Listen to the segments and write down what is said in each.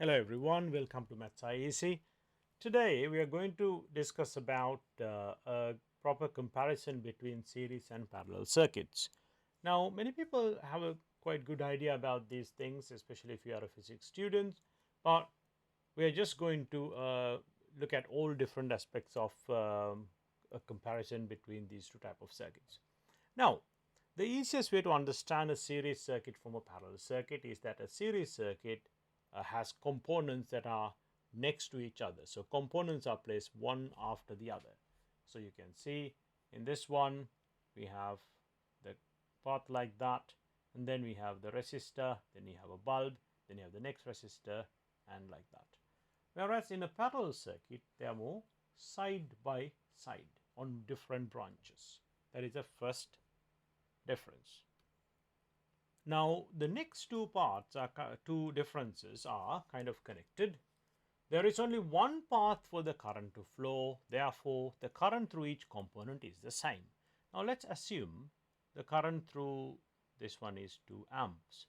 Hello everyone, welcome to Maths IEC. Today we are going to discuss about a proper comparison between series and parallel circuits. Now many people have a quite good idea about these things, especially if you are a physics student, but we are just going to look at all different aspects of a comparison between these two type of circuits. Now the easiest way to understand a series circuit from a parallel circuit is that a series circuit has components that are next to each other. So components are placed one after the other. So you can see in this one we have the path like that, and then we have the resistor, then you have a bulb, then you have the next resistor, and like that. Whereas in a parallel circuit they are more side by side on different branches. That is the first difference. Now the next two parts are two differences are kind of connected. There is only one path for the current to flow, therefore the current through each component is the same. Now let's assume the current through this one is 2 amps.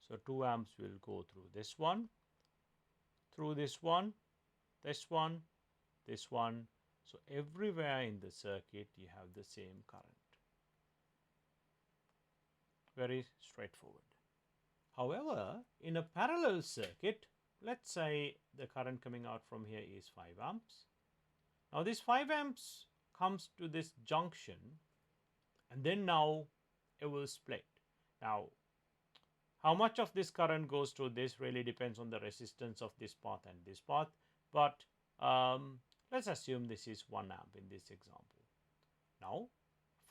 So 2 amps will go through this one, through this one, this one, this one. So everywhere in the circuit you have the same current. Very straightforward. However, in a parallel circuit, let's say the current coming out from here is 5 amps. Now this 5 amps comes to this junction, and then now it will split. Now how much of this current goes to this really depends on the resistance of this path and this path, but let's assume this is 1 amp in this example. Now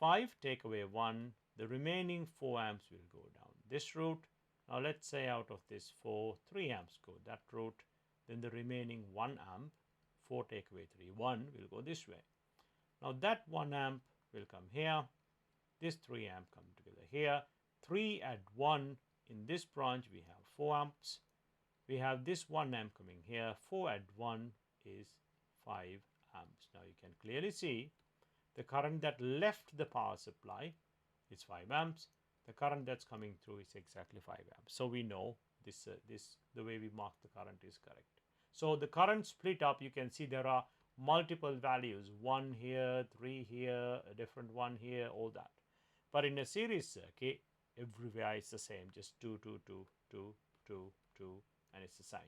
5 take away 1, the remaining 4 amps will go down this route. Now let's say out of this 4, 3 amps go that route, then the remaining 1 amp, 4 take away 3, 1 will go this way. Now that 1 amp will come here, this 3 amp come together here, 3 add 1 in this branch we have 4 amps, we have this 1 amp coming here, 4 add 1 is 5 amps. Now you can clearly see the current that left the power supply is 5 amps. The current that's coming through is exactly 5 amps. So we know this the way we mark the current is correct. So the current split up, you can see there are multiple values, 1 here, 3 here, a different one here, all that. But in a series circuit, everywhere is the same, just 2, 2, 2, 2, 2, 2, and it's the same.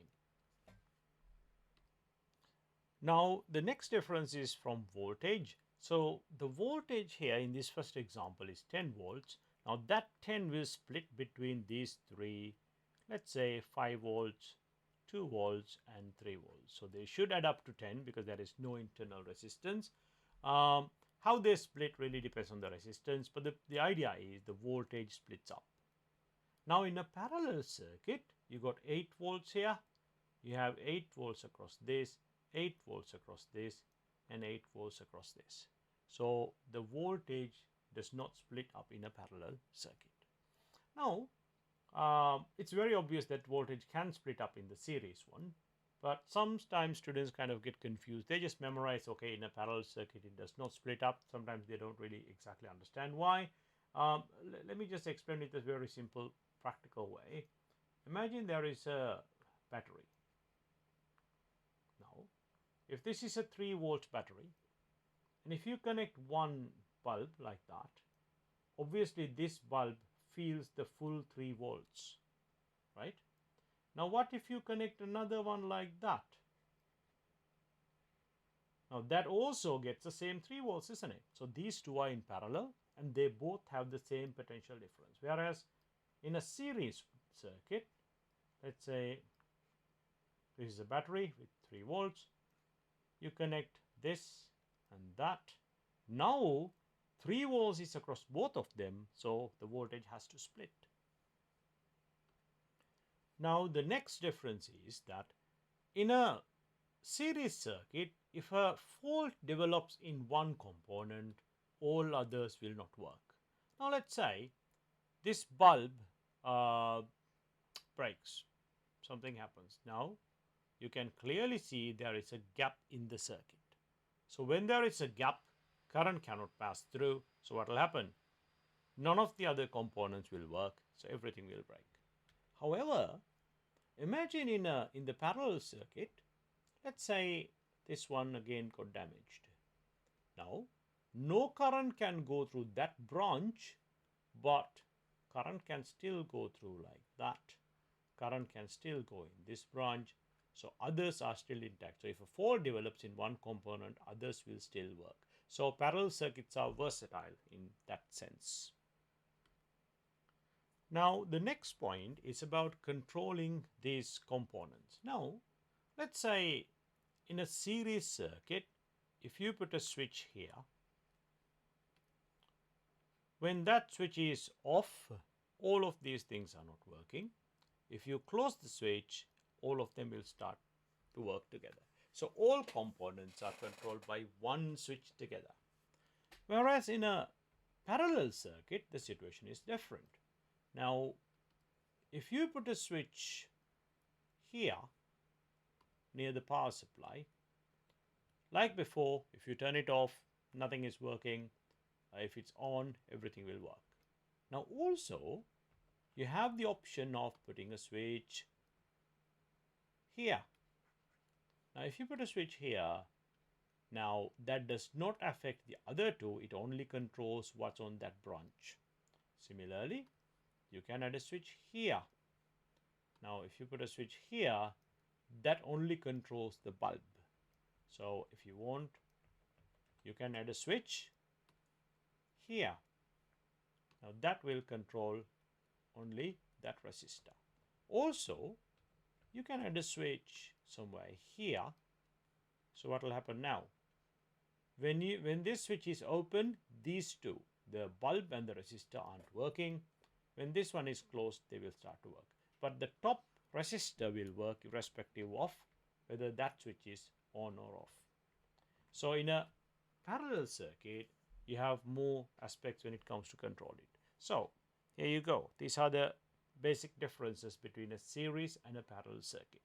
Now the next difference is from voltage. So the voltage here in this first example is 10 volts. Now that 10 will split between these three, let's say 5 volts, 2 volts and 3 volts. So they should add up to 10 because there is no internal resistance. How they split really depends on the resistance, but the idea is the voltage splits up. Now in a parallel circuit, you got 8 volts here, you have 8 volts across this, 8 volts across this, and 8 volts across this. So the voltage does not split up in a parallel circuit. Now it's very obvious that voltage can split up in the series one, but sometimes students kind of get confused. They just memorize, okay, in a parallel circuit it does not split up. Sometimes they don't really exactly understand why. Let me just explain it in a very simple practical way. Imagine there is a battery. Now if this is a 3 volt battery, and if you connect one bulb like that, obviously this bulb feels the full 3 volts, right? Now what if you connect another one like that? Now that also gets the same 3 volts, isn't it? So these two are in parallel and they both have the same potential difference. Whereas in a series circuit, let's say this is a battery with 3 volts, you connect this and that. Now 3 volts is across both of them, so the voltage has to split. Now the next difference is that in a series circuit, if a fault develops in one component, all others will not work. Now let's say this bulb breaks, something happens. Now you can clearly see there is a gap in the circuit. So when there is a gap, current cannot pass through. So what will happen? None of the other components will work, so everything will break. However, Imagine in the parallel circuit, let's say this one again got damaged. Now, no current can go through that branch, but current can still go through like that. Current can still go in this branch, so others are still intact. So if a fault develops in one component, others will still work. So parallel circuits are versatile in that sense. Now the next point is about controlling these components. Now let's say in a series circuit, if you put a switch here, when that switch is off, all of these things are not working. If you close the switch, all of them will start to work together. So all components are controlled by one switch together. Whereas in a parallel circuit, the situation is different. Now, if you put a switch here near the power supply, like before, if you turn it off, nothing is working. If it's on, everything will work. Now also, you have the option of putting a switch here. Now if you put a switch here, now that does not affect the other two, it only controls what's on that branch. Similarly, you can add a switch here. Now if you put a switch here, that only controls the bulb. So if you want, you can add a switch here. Now that will control only that resistor. Also, you can add a switch somewhere here. So what will happen now? When this switch is open, these two, the bulb and the resistor, aren't working. When this one is closed, they will start to work. But the top resistor will work irrespective of whether that switch is on or off. So in a parallel circuit, you have more aspects when it comes to control it. So here you go. These are the basic differences between a series and a parallel circuit.